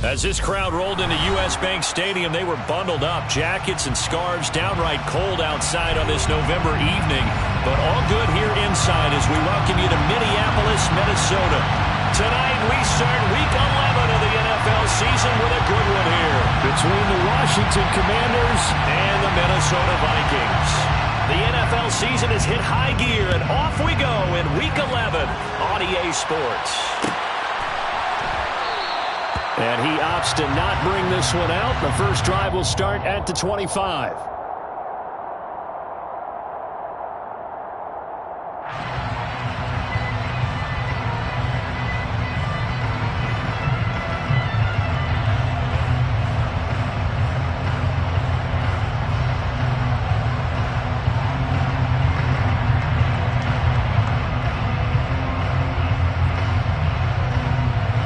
As this crowd rolled into U.S. Bank Stadium, they were bundled up, jackets and scarves, downright cold outside on this November evening. But all good here inside as we welcome you to Minneapolis, Minnesota. Tonight we start Week 11 of the NFL season with a good one here between the Washington Commanders and the Minnesota Vikings. The NFL season has hit high gear, and off we go in Week 11 on EA Sports. And he opts to not bring this one out. The first drive will start at the 25.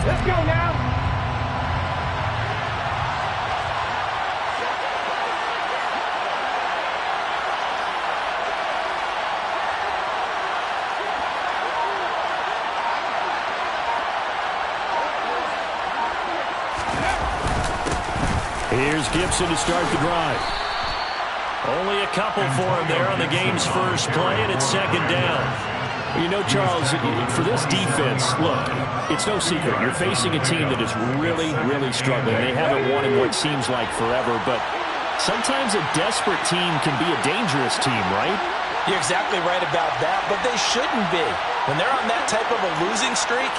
Let's go now. Here's Gibson to start the drive. Only a couple for him there on the game's first play, and it's second down. You know, Charles, for this defense, look, it's no secret. You're facing a team that is really, really struggling. They haven't won in what seems like forever, but sometimes a desperate team can be a dangerous team, right? You're exactly right about that, but they shouldn't be. When they're on that type of a losing streak,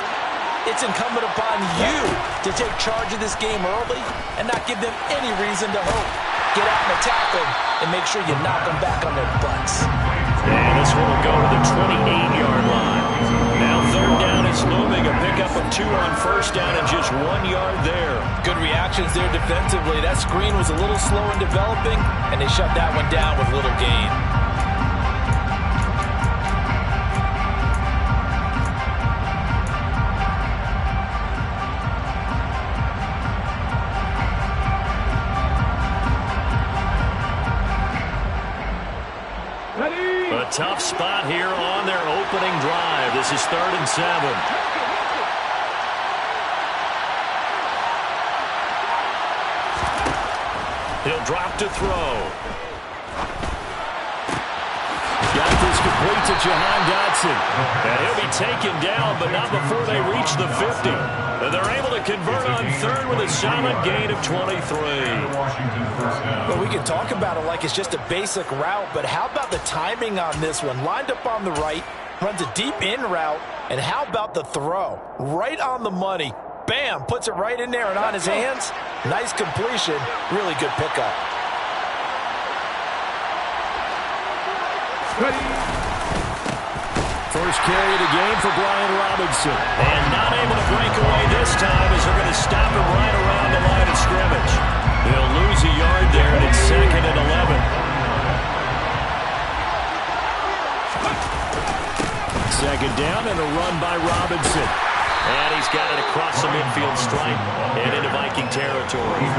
it's incumbent upon you to take charge of this game early and not give them any reason to hope. Get out and attack them and make sure you knock them back on their butts. And this one will go to the 28-yard line. Now third down is looming. A pickup of 2 on first down and just 1 yard there. Good reactions there defensively. That screen was a little slow in developing, and they shut that one down with little gain. A tough spot here on their opening drive. This is 3rd and 7. He'll drop to throw. Got this complete to Jahan Dotson. And he'll be taken down, but not before they reach the 50. And they're able to convert on 3rd with a solid gain of 23. Well, we can talk about it like it's just a basic route, but how about the timing on this one? Lined up on the right, runs a deep in route, and how about the throw? Right on the money. Bam, puts it right in there and on his hands. Nice completion, really good pickup. First carry of the game for Brian Robinson. And not able to break away this time as they're going to stop him right around the line of scrimmage. They'll lose a yard there, and it's 2nd and 11. Second down and a run by Robinson. And he's got it across the midfield stripe and into Viking territory.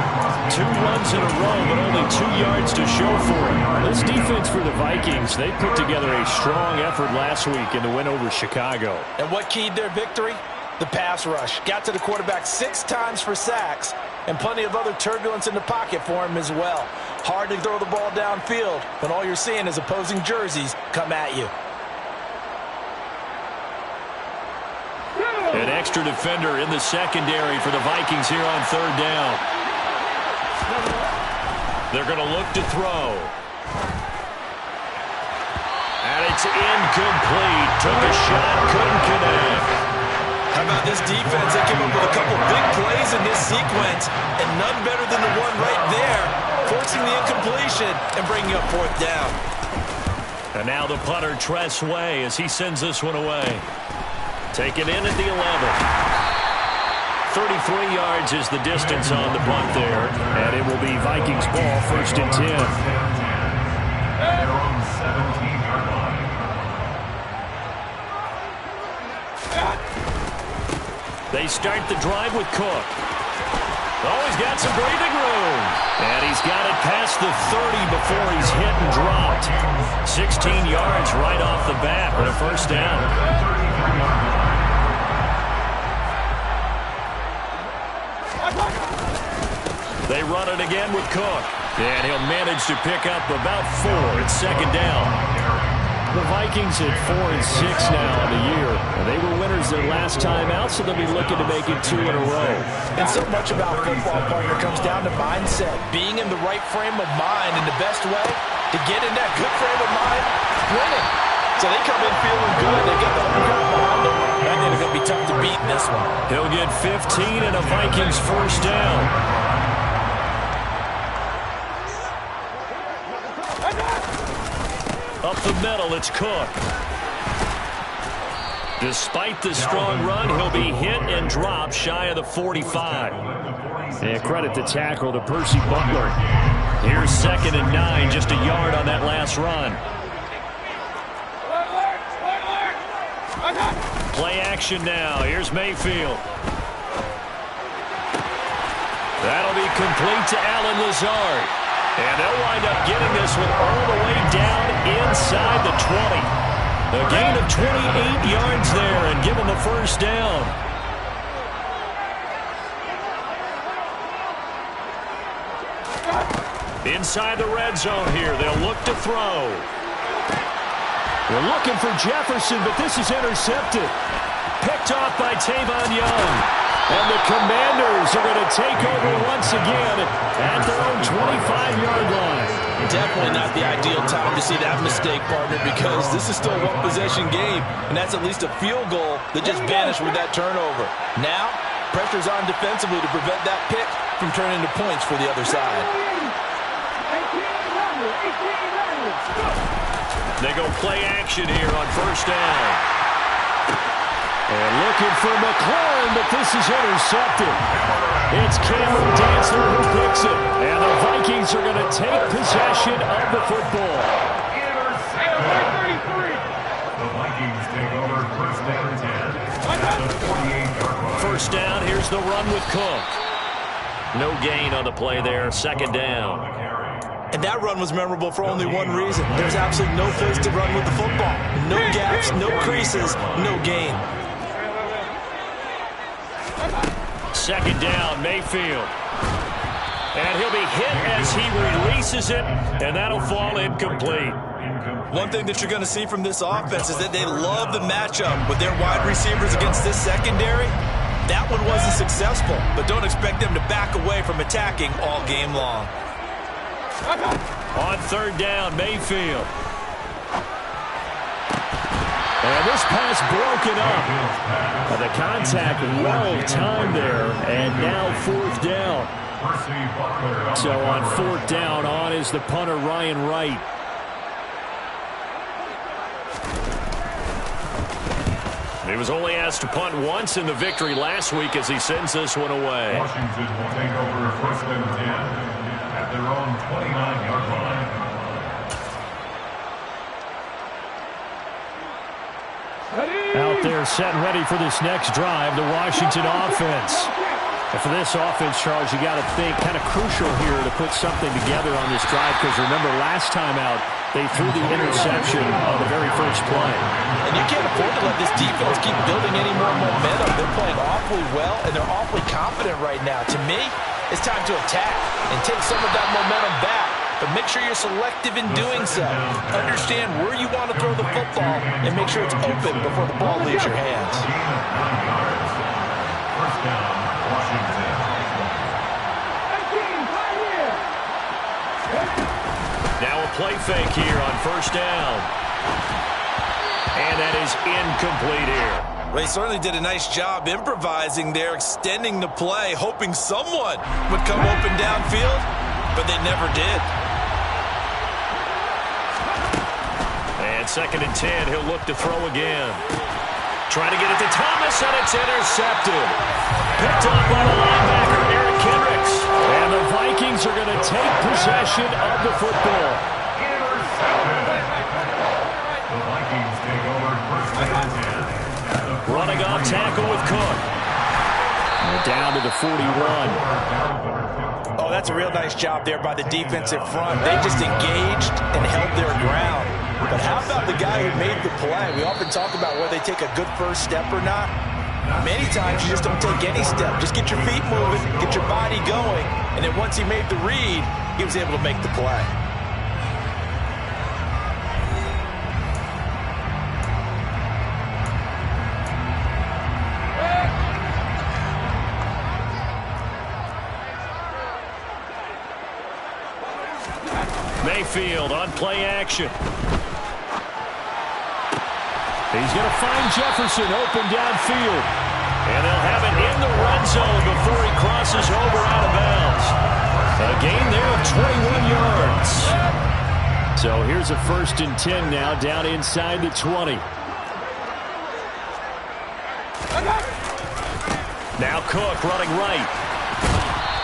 2 runs in a row, but only 2 yards to show for it. This defense for the Vikings, they put together a strong effort last week in the win over Chicago. And what keyed their victory? The pass rush. Got to the quarterback 6 times for sacks, and plenty of other turbulence in the pocket for him as well. Hard to throw the ball downfield when all you're seeing is opposing jerseys come at you. An extra defender in the secondary for the Vikings here on 3rd down. They're going to look to throw. And it's incomplete. Took a shot, couldn't connect. How about this defense? They came up with a couple big plays in this sequence, and none better than the one right there, forcing the incompletion and bringing up 4th down. And now the punter, Tress Way, as he sends this one away. Taken in at the 11. 33 yards is the distance on the punt there, and it will be Vikings ball, 1st and 10. They're on the 17-yard line. They start the drive with Cook. Oh, he's got some breathing room. And he's got it past the 30 before he's hit and dropped. 16 yards right off the bat with a 1st down. They run it again with Cook. And he'll manage to pick up about 4. It's second down. The Vikings at 4-6 now on the year. They were winners their last time out, so they'll be looking to make it 2 in a row. And so much about football, partner, comes down to mindset. Being in the right frame of mind, and the best way to get in that good frame of mind, winning. So they come in feeling good. They get the home ground behind them. I think it's going to be tough to beat in this one. He'll get 15 and a Vikings first down. Up the middle, it's Cook. Despite the strong run, he'll be hit and dropped shy of the 45. And credit the tackle to Percy Butler. Here's second and 9, just a yard on that last run. Play action now. Here's Mayfield. That'll be complete to Allen Lazard. And they'll wind up getting this one all the way down inside the 20. A gain of 28 yards there and give them the first down. Inside the red zone here. They'll look to throw. They're looking for Jefferson, but this is intercepted. Picked off by Tavon Young. And the Commanders are going to take over once again at their own 25-yard line. Definitely not the ideal time to see that mistake, partner, because this is still a one-possession game, and that's at least a field goal that just vanished with that turnover. Now, pressure's on defensively to prevent that pick from turning into points for the other side. They go play action here on first down. And looking for McLaurin, but this is intercepted. It's Cameron Dantzler who picks it. And the Vikings are going to take possession of the football. The Vikings take over first down 10 at the 48-yard line. First down, here's the run with Cook. No gain on the play there, second down. And that run was memorable for only one reason. There's absolutely no place to run with the football. No gaps, no creases, no gain. Second down, Mayfield. And he'll be hit as he releases it, and that'll fall incomplete. One thing that you're going to see from this offense is that they love the matchup with their wide receivers against this secondary. That one wasn't successful, but don't expect them to back away from attacking all game long. On third down, Mayfield. And this pass broken up. The contact well timed there, and now fourth down. So on fourth down, on is the punter, Ryan Wright. He was only asked to punt once in the victory last week as he sends this one away. Washington will take over first and 10 at their own 29-yard line. Out there set and ready for this next drive, the Washington offense. And for this offense, Charles, you got to think kind of crucial here to put something together on this drive, because remember last time out, they threw the interception on the very first play. And you can't afford to let this defense keep building any more momentum. They're playing awfully well, and they're awfully confident right now. To me, it's time to attack and take some of that momentum back. But make sure you're selective in doing so. Understand where you want to throw the football and make sure it's open before the ball leaves your hands. First down, Washington. Now a play fake here on first down. And that is incomplete here. They certainly did a nice job improvising there, extending the play, hoping someone would come open downfield, but they never did. And second and 10, he'll look to throw again. Trying to get it to Thomas, and it's intercepted. Picked up by the linebacker, Eric Kendricks. And the Vikings are going to take possession of the football. The Vikings take over first and 10. Running off tackle with Cook. And down to the 41. Oh, that's a real nice job there by the defensive front. They just engaged and held their ground. But how about the guy who made the play? We often talk about whether they take a good first step or not. Many times you just don't take any step. Just get your feet moving, get your body going, and then once he made the read, he was able to make the play. Mayfield on play action. He's going to find Jefferson open downfield. And they'll have it in the red zone before he crosses over out of bounds. A gain there of 21 yards. So here's a 1st and 10 now down inside the 20. Now Cook running right.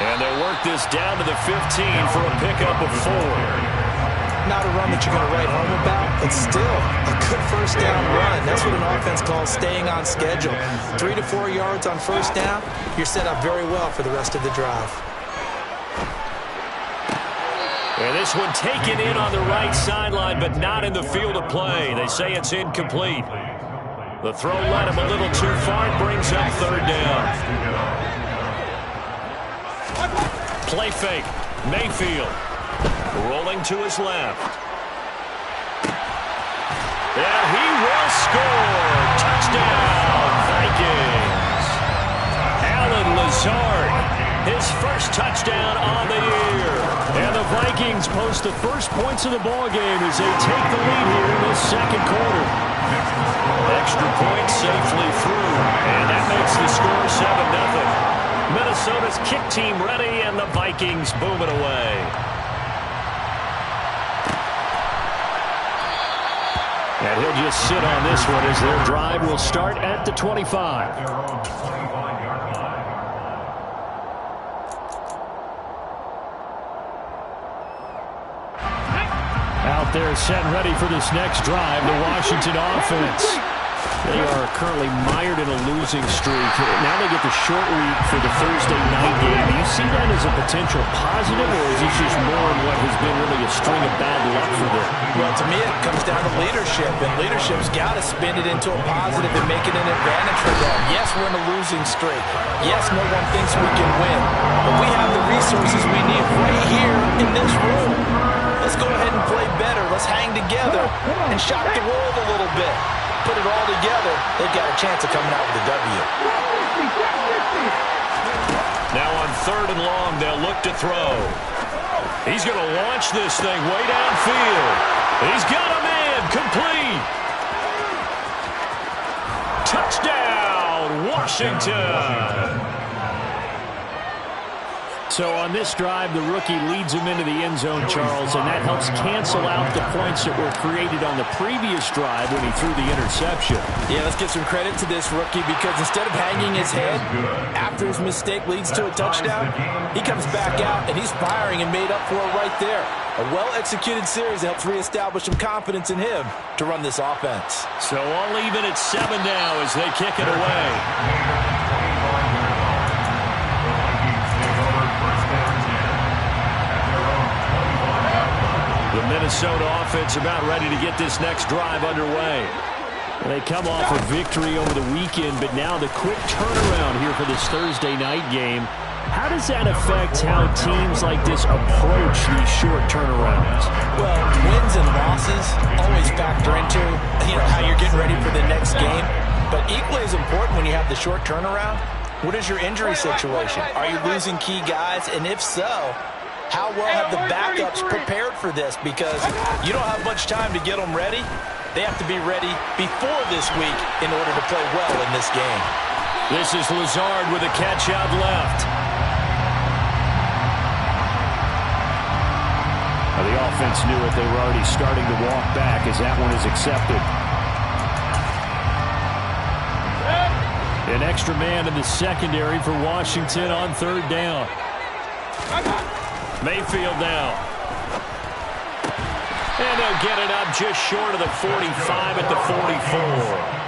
And they'll work this down to the 15 for a pickup of 4. Not a run that you're going to write home about, but still a good first down run. That's what an offense calls staying on schedule. 3 to 4 yards on first down, you're set up very well for the rest of the drive. And this one taken in on the right sideline, but not in the field of play. They say it's incomplete. The throw led him a little too far. It brings up 3rd down. Play fake. Mayfield. Rolling to his left. And he will score. Touchdown, Vikings. Alan Lazard, his first touchdown on the year. And the Vikings post the first points of the ballgame as they take the lead here in this 2nd quarter. Extra point safely through. And that makes the score 7-0. Minnesota's kick team ready, and the Vikings boom it away. And he'll just sit on this one as their drive will start at the 25. Out there set and ready for this next drive, the Washington offense. They are currently mired in a losing streak. Now they get the short week for the Thursday night game. Do you see that as a potential positive, or is this just more of what has been really a string of bad luck for them? Well, to me, it comes down to leadership, and leadership's got to spin it into a positive and make it an advantage for them. Yes, we're in a losing streak. Yes, no one thinks we can win, but we have the resources we need right here in this room. Let's go ahead and play better. Let's hang together and shock the world a little bit. Put it all together, they've got a chance of coming out with a W. Now on 3rd and long, they'll look to throw. He's going to launch this thing way downfield. He's got a man, complete. Touchdown, Washington. So on this drive, the rookie leads him into the end zone, Charles, and that helps cancel out the points that were created on the previous drive when he threw the interception. Yeah, let's give some credit to this rookie because instead of hanging his head after his mistake leads to a touchdown, he comes back out and he's firing and made up for it right there. A well-executed series helps reestablish some confidence in him to run this offense. So all even at 7 now as they kick it away. The Minnesota offense about ready to get this next drive underway. They come off a victory over the weekend, but now the quick turnaround here for this Thursday night game. How does that affect how teams like this approach these short turnarounds? Well, wins and losses always factor into how you're getting ready for the next game. But equally as important when you have the short turnaround, what is your injury situation? Are you losing key guys? And if so, how well have the backups prepared for this? Because you don't have much time to get them ready. They have to be ready before this week in order to play well in this game. This is Lazard with a catch out left. The offense knew it. They were already starting to walk back as that one is accepted. An extra man in the secondary for Washington on 3rd down. Mayfield now. And they'll get it up just short of the 45 at the 44.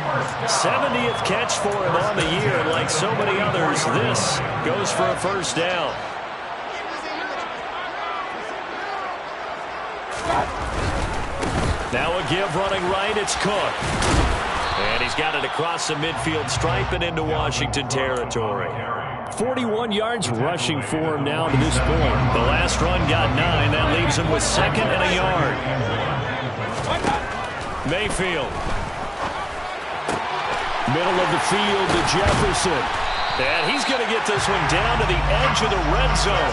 70th catch for him on the year, and like so many others, this goes for a 1st down. Now a give running right, it's Cook. And he's got it across the midfield stripe and into Washington territory. 41 yards rushing for him now to this point. The last run got 9. That leaves him with 2nd and a yard. Mayfield. Middle of the field to Jefferson. And he's going to get this one down to the edge of the red zone.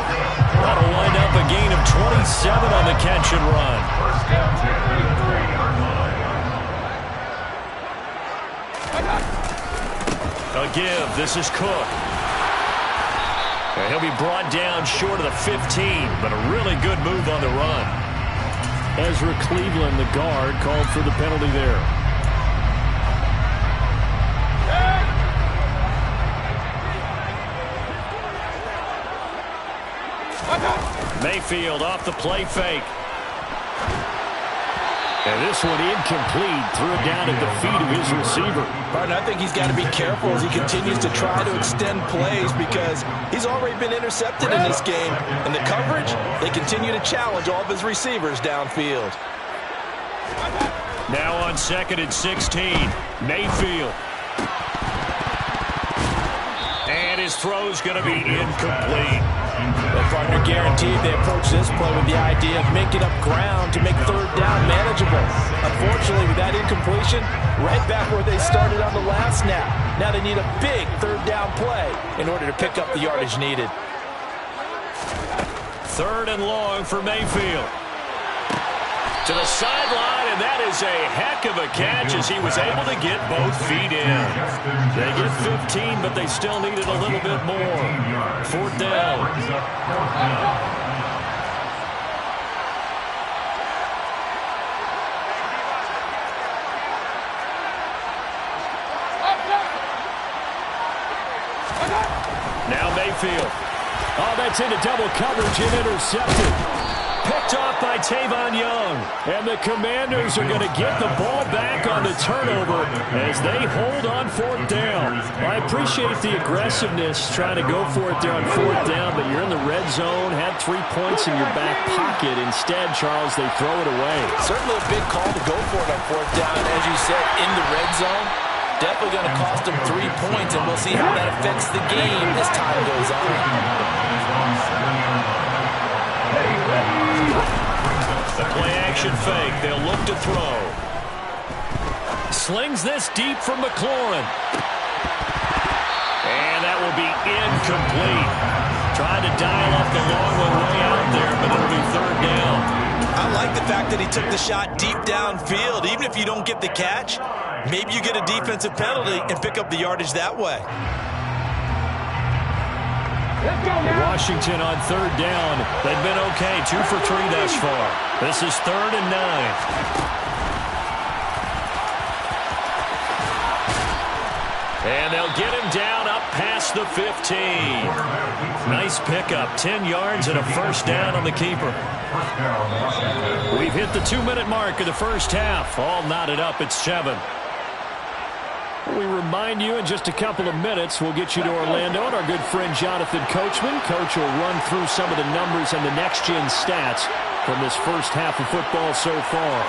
That'll wind up a gain of 27 on the catch and run. A give. This is Cook. And he'll be brought down short of the 15, but a really good move on the run. Ezra Cleveland, the guard, called for the penalty there. Mayfield off the play fake. And this one incomplete. Threw it down at the feet of his receiver. Partner, I think he's got to be careful as he continues to try to extend plays because he's already been intercepted in this game. And the coverage, they continue to challenge all of his receivers downfield. Now on 2nd and 16, Mayfield. And his throw's going to be incomplete. The partner guaranteed they approach this play with the idea of making up ground to make 3rd down manageable. Unfortunately, with that incompletion, right back where they started on the last snap. Now they need a big 3rd down play in order to pick up the yardage needed. 3rd and long for Mayfield. To the sideline, and that is a heck of a catch as he was able to get both feet in. They get 15, but they still needed a little bit more. 4th down. Now Mayfield. Oh, that's into double coverage and intercepted. Picked off by Tavon Young. And the Commanders are going to get the ball back on the turnover as they hold on 4th down. I appreciate the aggressiveness trying to go for it there on 4th down, but you're in the red zone, had 3 points in your back pocket. Instead, Charles, they throw it away. Certainly a big call to go for it on 4th down. As you said, in the red zone, definitely going to cost them 3 points, and we'll see how that affects the game as time goes on. The play-action fake. They'll look to throw. Slings this deep from McLaurin. And that will be incomplete. Trying to dial up the long one way out there, but it'll be 3rd down. I like the fact that he took the shot deep downfield. Even if you don't get the catch, maybe you get a defensive penalty and pick up the yardage that way. Washington on 3rd down. They've been okay. 2 for 3 thus far. This is 3rd and 9. And they'll get him down up past the 15. Nice pickup. 10 yards and a 1st down on the keeper. We've hit the 2-minute mark of the first half. All knotted up at 7. We remind you in just a couple of minutes, we'll get you to Orlando and our good friend Jonathan Coachman. Coach will run through some of the numbers and the next-gen stats from this first half of football so far.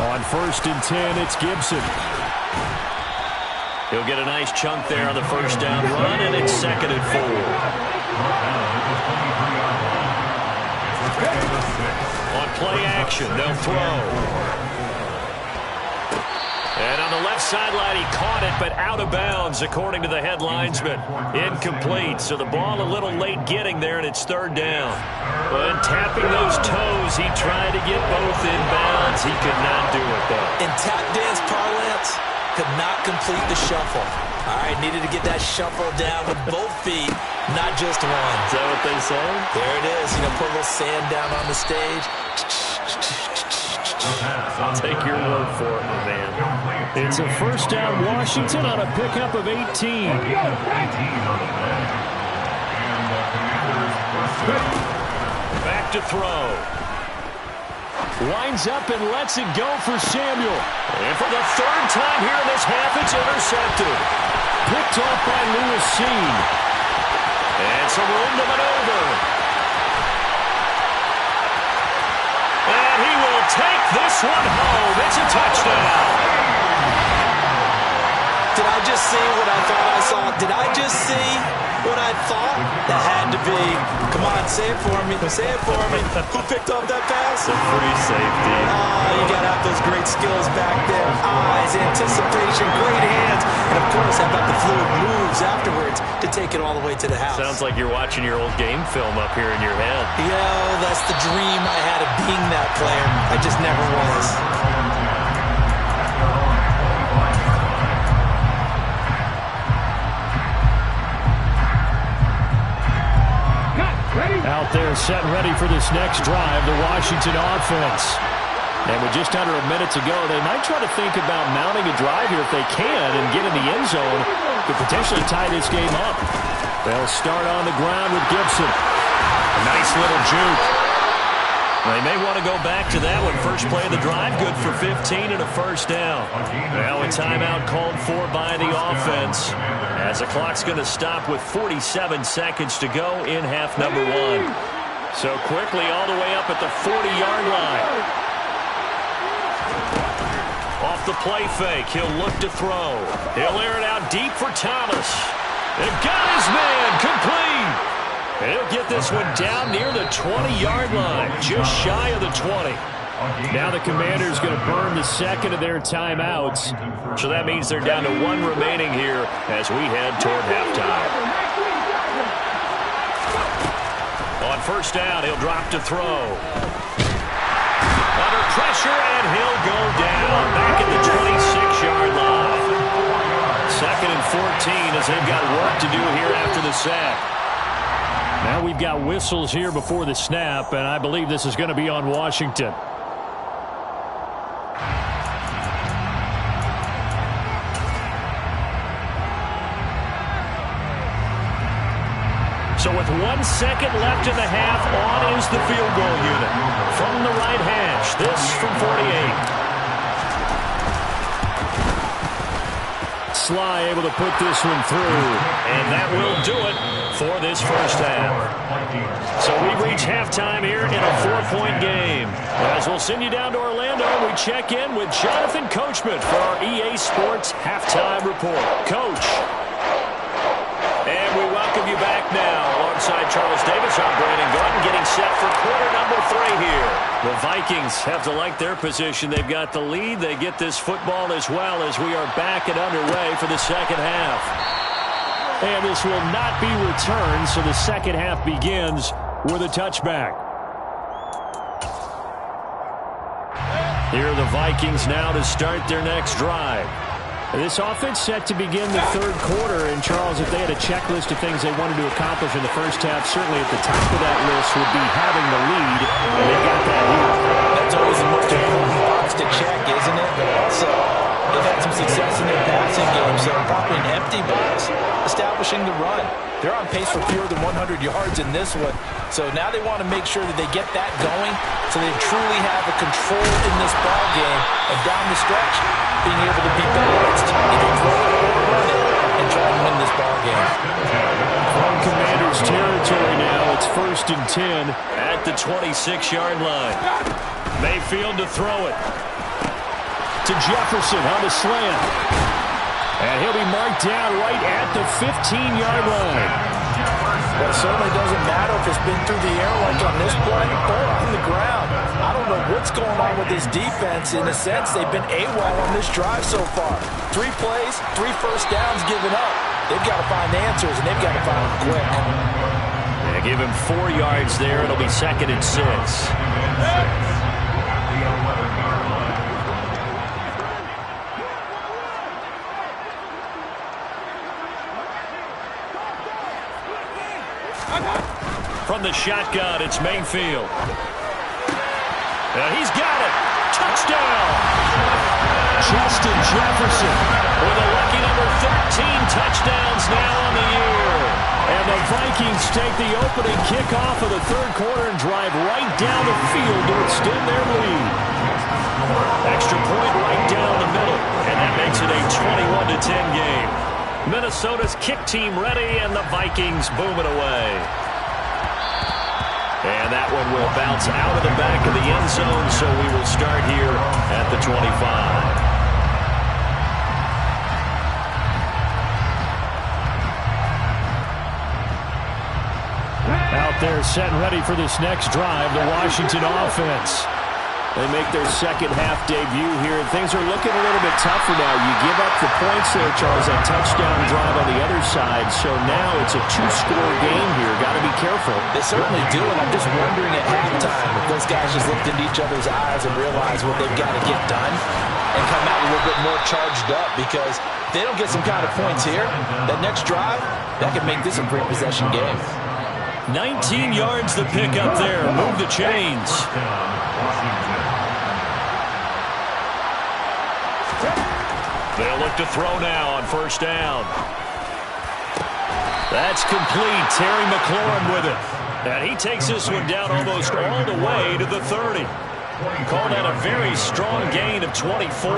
On 1st and 10, it's Gibson. He'll get a nice chunk there on the 1st down run, and it's 2nd and 4. On play action, they'll throw. And on the left sideline, he caught it, but out of bounds, according to the head linesman. Incomplete, so the ball a little late getting there, and it's 3rd down. But tapping those toes, he tried to get both inbounds. He could not do it, though. In tap dance parlance, could not complete the shuffle. All right, needed to get that shuffle down with both feet, not just one. Is that what they say? There it is. You know, put a little sand down on the stage. I'll take your word for it, my man. It's a 1st down Washington on a pickup of 18. Back to throw. Winds up and lets it go for Samuel. And for the 3rd time here in this half, it's intercepted. Picked off by Lewis Seen. And some room to maneuver. And he will will take this one home. It's a touchdown. Did I just see what I thought I saw? Did I just see what I thought? That had to be. Come on, say it for me. Say it for me. Who picked off that pass? The free safety. You got to have those great skills back there. Eyes, anticipation, great hands. And, of course, how about the fluid moves afterwards to take it all the way to the house? Sounds like you're watching your old game film up here in your head. Yeah, that's the dream I had of being that player. I just never was. Out there set and ready for this next drive, the Washington offense. And with just under a minute to go, they might try to think about mounting a drive here if they can and get in the end zone to potentially tie this game up. They'll start on the ground with Gibson. A nice little juke. They may want to go back to that one. First play of the drive, good for 15 and a first down. Now a timeout called for by the offense, as the clock's going to stop with 47 seconds to go in half number one. So quickly all the way up at the 40-yard line. Off the play fake, he'll look to throw. He'll air it out deep for Thomas. They've got his man complete. He'll get this one down near the 20-yard line, just shy of the 20. Now the Commanders going to burn the second of their timeouts. So that means they're down to one remaining here as we head toward halftime. On first down, he'll drop to throw. Under pressure, and he'll go down back at the 26-yard line. Second and 14 as they've got work to do here after the sack. Now we've got whistles here before the snap, and I believe this is going to be on Washington. So with 1 second left in the half, on is the field goal unit. From the right hash, this from 48. Sly able to put this one through. And that will do it for this first half. So we reach halftime here in a 4-point game. As we'll send you down to Orlando, we check in with Jonathan Coachman for our EA Sports Halftime Report. Coach. And we welcome you back now. Alongside Charles Davis, I'm Brandon Gordon, getting set for quarter number 3 here. The Vikings have to like their position. They've got the lead. They get this football as well as we are back and underway for the second half. And this will not be returned, so the second half begins with a touchback. Here are the Vikings now to start their next drive. This offense set to begin the third quarter, and Charles, if they had a checklist of things they wanted to accomplish in the first half, certainly at the top of that list would be having the lead, and they got that here. That's always the most important box to check, isn't it? But also, they've had some success in their passing game, so probably an empty box, establishing the run. They're on pace for fewer than 100 yards in this one, so now they want to make sure that they get that going so they truly have a control in this ball game, and down the stretch, being able to be balanced, either throw it or run it, and try and win this ball game. From Commanders territory now, it's 1st and 10 at the 26-yard line. Mayfield to throw it. To Jefferson on the slant. And he'll be marked down right at the 15-yard line. Well, it certainly doesn't matter if it's been through the air like on this play or on the ground. I don't know what's going on with this defense. In a sense, they've been AWOL on this drive so far. 3 plays, 3 first downs given up. They've got to find answers, and they've got to find them quick. Yeah, give him 4 yards there. It'll be 2nd and 6. From the shotgun, it's Mayfield. And he's got it. Touchdown. Justin Jefferson with a lucky number 13 touchdowns now on the year. And the Vikings take the opening kickoff of the third quarter and drive right down the field to extend their lead. Extra point right down the middle, and that makes it a 21-10 game. Minnesota's kick team ready, and the Vikings boom it away. And And that one will bounce out of the back of the end zone, so we will start here at the 25. Out there set and ready for this next drive, the Washington offense. They make their second half debut here. Things are looking a little bit tougher now. You give up the points there, Charles, that touchdown drive on the other side. So now it's a two-score game here. Got to be careful. They certainly do, and I'm just wondering at halftime if those guys just looked into each other's eyes and realize what they've got to get done and come out a little bit more charged up, because if they don't get some kind of points here, that next drive, that could make this a three-possession game. 19 yards the pick up there. Move the chains. They'll look to throw now on first down. That's complete. Terry McLaurin with it. And he takes this one down almost all the way to the 30. Called out a very strong gain of 24.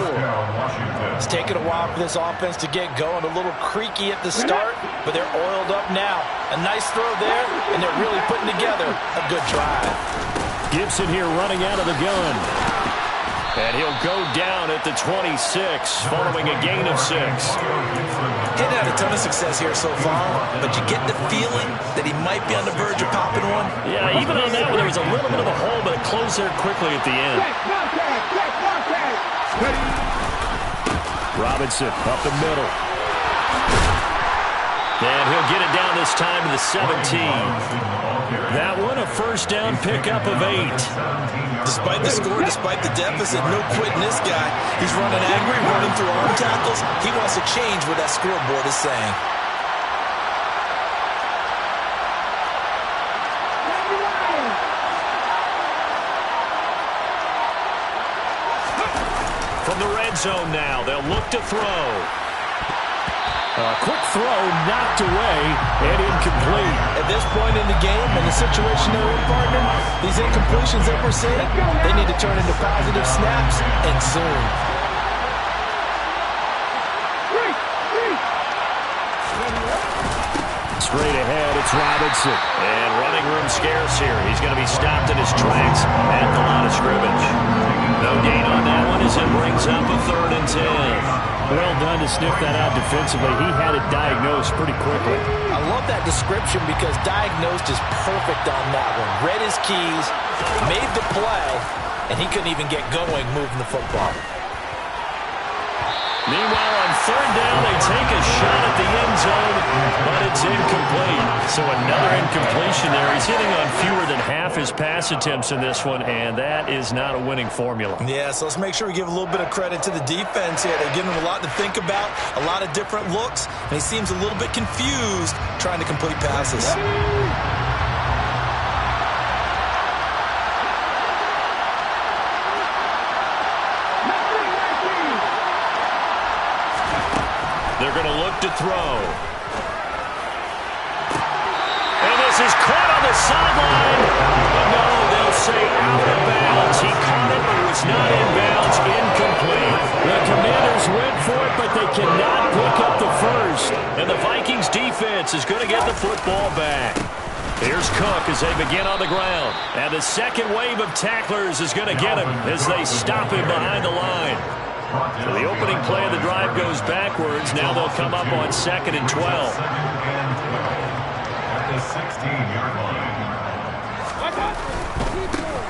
It's taken a while for this offense to get going. A little creaky at the start, but they're oiled up now. A nice throw there, and they're really putting together a good drive. Gibson here running out of the gun. And he'll go down at the 26, following a gain of 6. He's had a ton of success here so far, but you get the feeling that he might be on the verge of popping one. Yeah, even on that one, there was a little bit of a hole, but it closed there quickly at the end. Robinson up the middle. And he'll get it down this time to the 17. That one a first down pickup of 8. Despite the score, despite the deficit, no quitting this guy. He's running angry, running through arm tackles. He wants to change what that scoreboard is saying. From the red zone now, they'll look to throw. A quick throw knocked away and incomplete. At this point in the game and the situation they're in, partner, these incompletions that we're seeing, they need to turn into positive snaps, and soon. Straight ahead, it's Robinson. And running room scarce here. He's going to be stopped in his tracks at the line of scrimmage. No gain on that one as it brings up a 3rd and 10. Well done to sniff that out defensively. He had it diagnosed pretty quickly. I love that description because diagnosed is perfect on that one. Read his keys, made the play, and he couldn't even get going moving the football. Meanwhile, on 3rd down, they take a shot at the end zone, but it's incomplete. So another incompletion there. He's hitting on fewer than half his pass attempts in this one, and that is not a winning formula. Yeah, so let's make sure we give a little bit of credit to the defense here. They're giving him a lot to think about, a lot of different looks, and he seems a little bit confused trying to complete passes. They're going to look to throw. And this is caught on the sideline. But no, they'll say out of bounds. He caught it, but it was not in bounds. Incomplete. The Commanders went for it, but they cannot pick up the first. And the Vikings defense is going to get the football back. Here's Cook as they begin on the ground. And the second wave of tacklers is going to get him as they stop him behind the line. So the opening play of the drive goes backwards. Now they'll come up on 2nd and 12.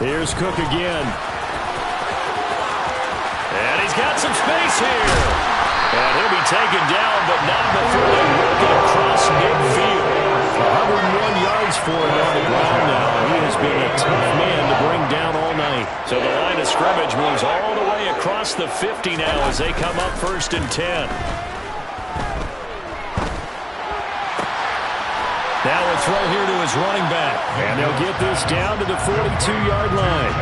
Here's Cook again. And he's got some space here. And he'll be taken down, but not before they work it across midfield. 101 yards for him on the ground now. He has been a tough man to bring down all night. So the line of scrimmage moves all the way across the 50 now as they come up 1st and 10. Now a throw here to his running back. And they'll get this down to the 42-yard line.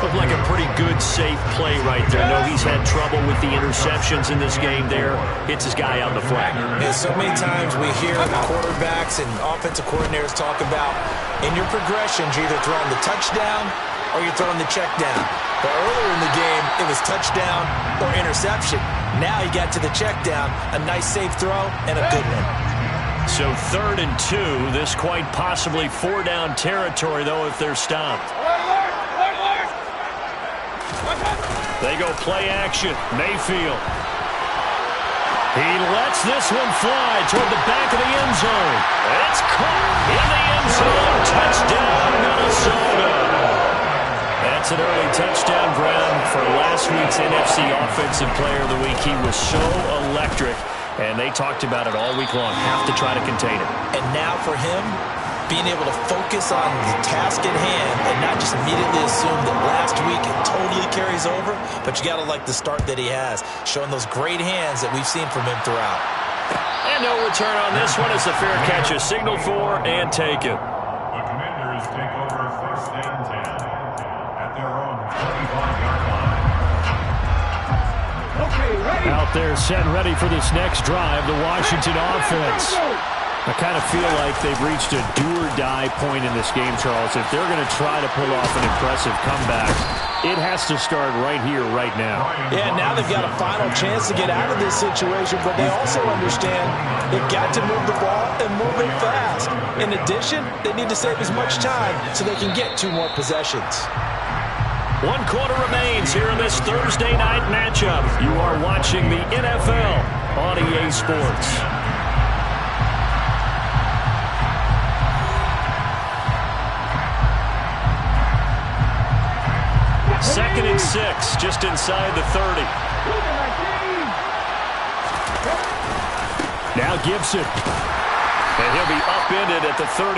Looked like a pretty good, safe play right there. No, he's had trouble with the interceptions in this game there. Hits his guy out in the flat. Yeah, so many times we hear the quarterbacks and offensive coordinators talk about in your progressions, you're either throwing the touchdown or you're throwing the check down. But earlier in the game, it was touchdown or interception. Now he got to the check down, a nice safe throw, and a good one. So 3rd and 2. This quite possibly 4-down territory, though, if they're stopped. They go play action. Mayfield. He lets this one fly toward the back of the end zone. It's caught in the end zone. Touchdown, Minnesota. That's an early touchdown grab for last week's NFC Offensive Player of the Week. He was so electric, and they talked about it all week long. Have to try to contain it. And now for him, being able to focus on the task at hand and not just immediately assume that last week it totally carries over, but you got to like the start that he has, showing those great hands that we've seen from him throughout. And no return on this one. It's a fair catch, a signal for, and take it. The Commanders take over 1st and 10 at their own 25-yard line. Okay, ready. Out there set and ready for this next drive, the Washington offense. I kind of feel like they've reached a do-or-die point in this game, Charles. If they're going to try to pull off an impressive comeback, it has to start right here, right now. Yeah, now they've got a final chance to get out of this situation, but they also understand they've got to move the ball and move it fast. In addition, they need to save as much time so they can get 2 more possessions. 1 quarter remains here in this Thursday night matchup. You are watching the NFL on EA Sports. 2nd and 6, just inside the 30. Now Gibson. And he'll be upended at the 33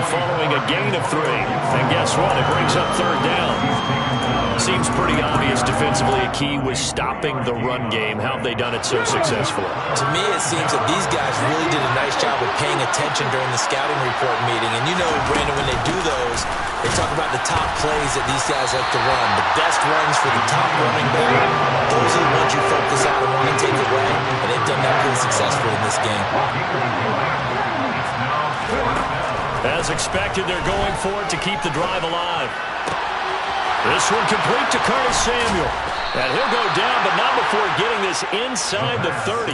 following a gain of 3. And guess what? It brings up 3rd down. Seems pretty obvious defensively a key was stopping the run game. How have they done it so successfully? To me, it seems that these guys really did a nice job of paying attention during the scouting report meeting. And you know, Brandon, when they do those, they talk about the top plays that these guys like to run, the best runs for the top running back. Those are the ones you focus on and want to take away, and they've done that pretty successfully in this game. As expected, they're going for it to keep the drive alive. This one complete to Curtis Samuel. And he'll go down, but not before getting this inside the 30.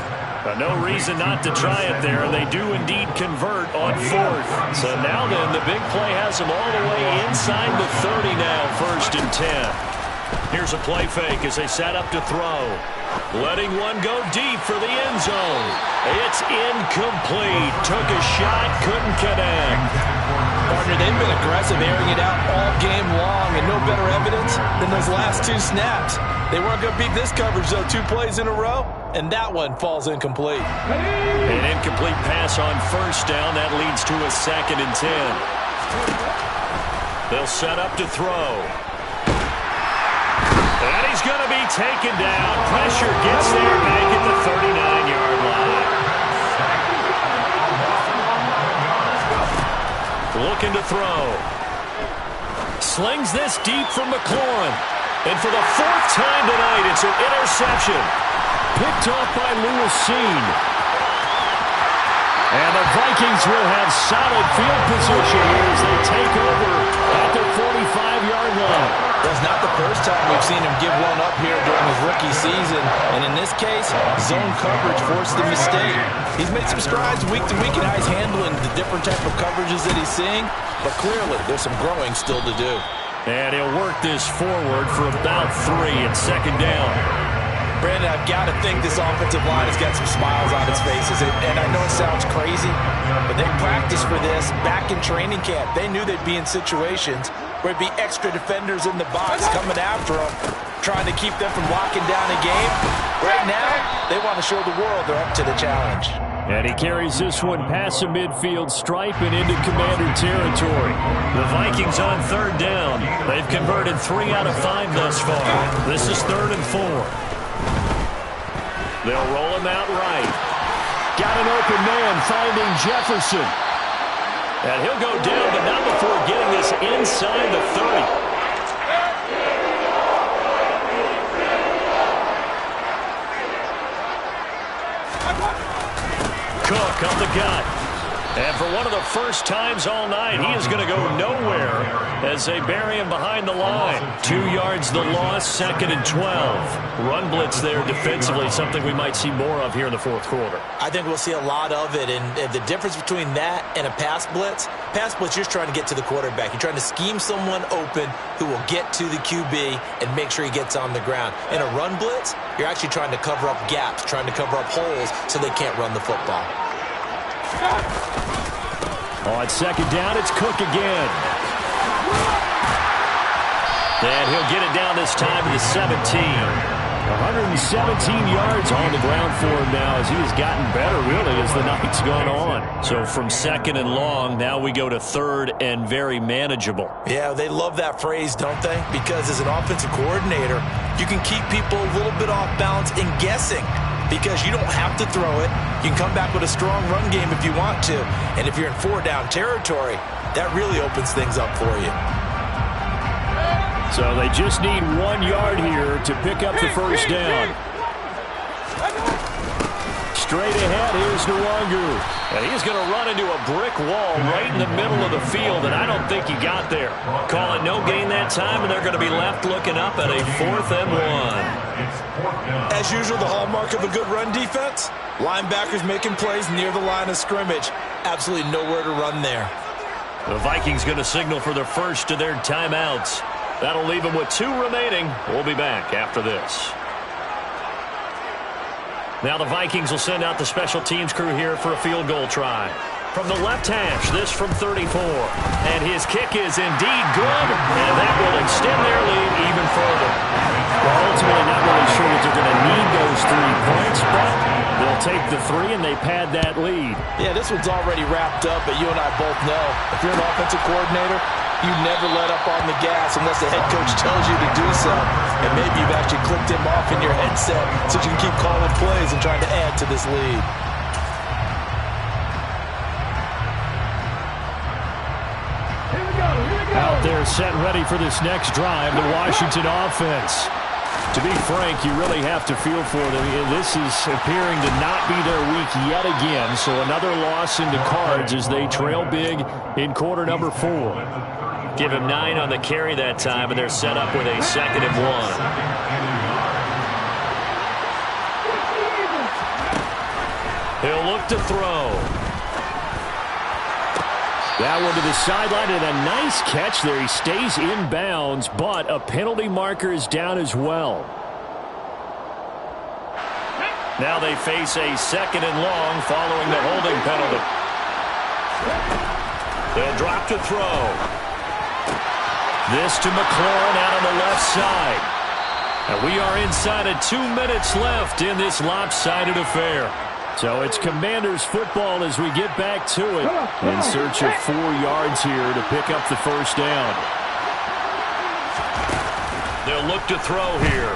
No reason not to try it there, and they do indeed convert on 4th. So now then, the big play has them all the way inside the 30 now, 1st and 10. Here's a play fake as they set up to throw. Letting one go deep for the end zone. It's incomplete. Took a shot, couldn't connect. Partner, they've been aggressive, airing it out all game long, and no better evidence than those last 2 snaps. They weren't going to beat this coverage, though, 2 plays in a row, and that one falls incomplete. An incomplete pass on 1st down. That leads to a 2nd and 10. They'll set up to throw. And he's going to be taken down. Pressure gets there back at the 39-yard line. Looking to throw. Slings this deep from McLaurin. And for the 4th time tonight, it's an interception. Picked off by Lewis Seen. And the Vikings will have solid field position here as they take over at the 45-yard line. That's not the first time we've seen him give one up here during his rookie season. And in this case, zone coverage forced the mistake. He's made some strides week to week in how he's handling the different type of coverages that he's seeing. But clearly, there's some growing still to do. And he'll work this forward for about 3 and 2nd down. Brandon, I've got to think this offensive line has got some smiles on its faces. And I know it sounds crazy, but they practiced for this back in training camp. They knew they'd be in situations where it'd be extra defenders in the box coming after them, trying to keep them from locking down a game. Right now, they want to show the world they're up to the challenge. And he carries this one past the midfield stripe and into Commander territory. The Vikings on 3rd down. They've converted 3 out of 5 thus far. This is 3rd and 4. They'll roll him out right. Got an open man finding Jefferson. And he'll go down, but not before getting this inside the 30. Cook up the gut. And for one of the first times all night, he is going to go nowhere as they bury him behind the line. 2 yards the loss, 2nd and 12. Run blitz there defensively, something we might see more of here in the fourth quarter. I think we'll see a lot of it, and the difference between that and a pass blitz, you're trying to get to the quarterback. You're trying to scheme someone open who will get to the QB and make sure he gets on the ground. In a run blitz, you're actually trying to cover up gaps, trying to cover up holes so they can't run the football. On 2nd down, it's Cook again. And he'll get it down this time to the 17. 117 yards on the ground for him now as he has gotten better, really, as the night's gone on. So from 2nd and long, now we go to 3rd and very manageable. Yeah, they love that phrase, don't they? Because as an offensive coordinator, you can keep people a little bit off balance and guessing. Because you don't have to throw it. You can come back with a strong run game if you want to. And if you're in 4-down territory, that really opens things up for you. So they just need 1 yard here to pick up the first down. Straight ahead, here's Nwangu. And he's going to run into a brick wall right in the middle of the field, and I don't think he got there. Call it no gain that time, and they're going to be left looking up at a 4th and 1. As usual, the hallmark of a good run defense, linebackers making plays near the line of scrimmage. Absolutely nowhere to run there. The Vikings going to signal for the first of their timeouts. That'll leave them with 2 remaining. We'll be back after this. Now the Vikings will send out the special teams crew here for a field goal try. From the left hash, this from 34. And his kick is indeed good, and that will extend their lead even further. Well, ultimately not really sure that they're going to need those 3 points, but they'll take the 3 and they pad that lead. Yeah, this one's already wrapped up, but you and I both know if you're an offensive coordinator, you never let up on the gas unless the head coach tells you to do so. And maybe you've actually clicked him off in your headset so you can keep calling plays and trying to add to this lead. Out there set ready for this next drive, the Washington offense. To be frank, you really have to feel for them. This is appearing to not be their week yet again, so another loss in the cards as they trail big in quarter number 4. Give him 9 on the carry that time, and they're set up with a 2nd and 1. He'll look to throw. That one to the sideline, and a nice catch there. He stays in bounds, but a penalty marker is down as well. Now they face a 2nd and long following the holding penalty. They'll drop to throw. This to McLaurin out on the left side. And we are inside of 2 minutes left in this lopsided affair. So it's Commanders football as we get back to it. In search of 4 yards here to pick up the first down. They'll look to throw here.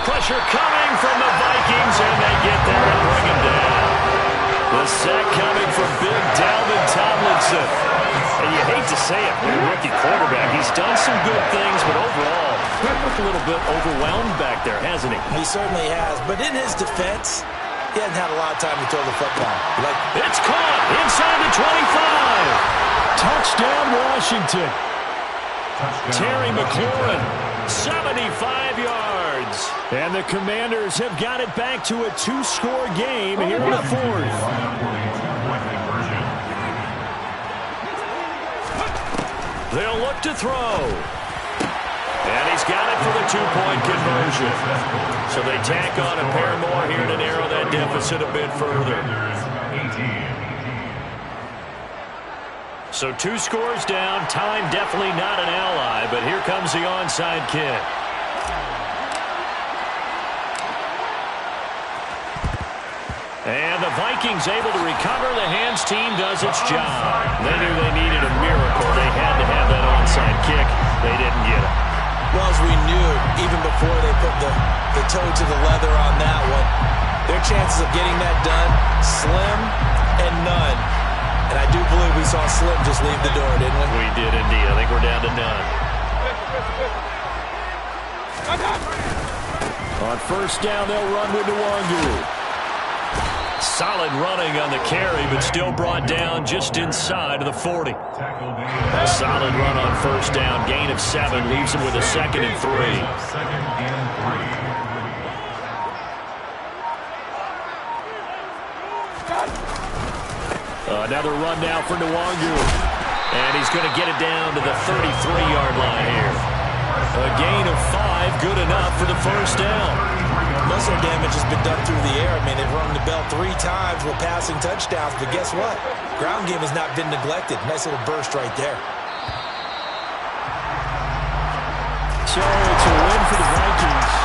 Pressure coming from the Vikings, and they get there and bring him down. The sack coming from Big Dalvin Tomlinson. And you hate to say it, for a rookie quarterback, he's done some good things, but overall, a little bit overwhelmed back there, hasn't he? He certainly has, but in his defense, he hasn't had a lot of time to throw the football. It's caught inside the 25. Touchdown, Washington. Terry McLaurin, 75 yards. And the Commanders have got it back to a 2-score game here in the 4th. They'll look to throw. And he's got it for the 2-point conversion. So they tack on a pair more here to narrow that deficit a bit further. So 2 scores down. Time definitely not an ally, but here comes the onside kick. And the Vikings able to recover. The hands team does its job. They knew they needed a miracle. They had to have that onside kick. They didn't get it. Well, as we knew, even before they put the toe to the leather on that one, their chances of getting that done, slim and none. And I do believe we saw Slim just leave the door, didn't we? We did indeed. I think we're down to none. On first down, they'll run with Nwangu. Solid running on the carry, but still brought down just inside of the 40. A solid run on first down. Gain of 7 leaves him with a 2nd and 3. Another run now for Nwangu. And he's going to get it down to the 33-yard line here. A gain of 5, good enough for the first down. Muscle damage has been done through the air. I mean, they've rung the bell 3 times with passing touchdowns, but guess what? Ground game has not been neglected. Nice little burst right there. So it's a win for the Vikings.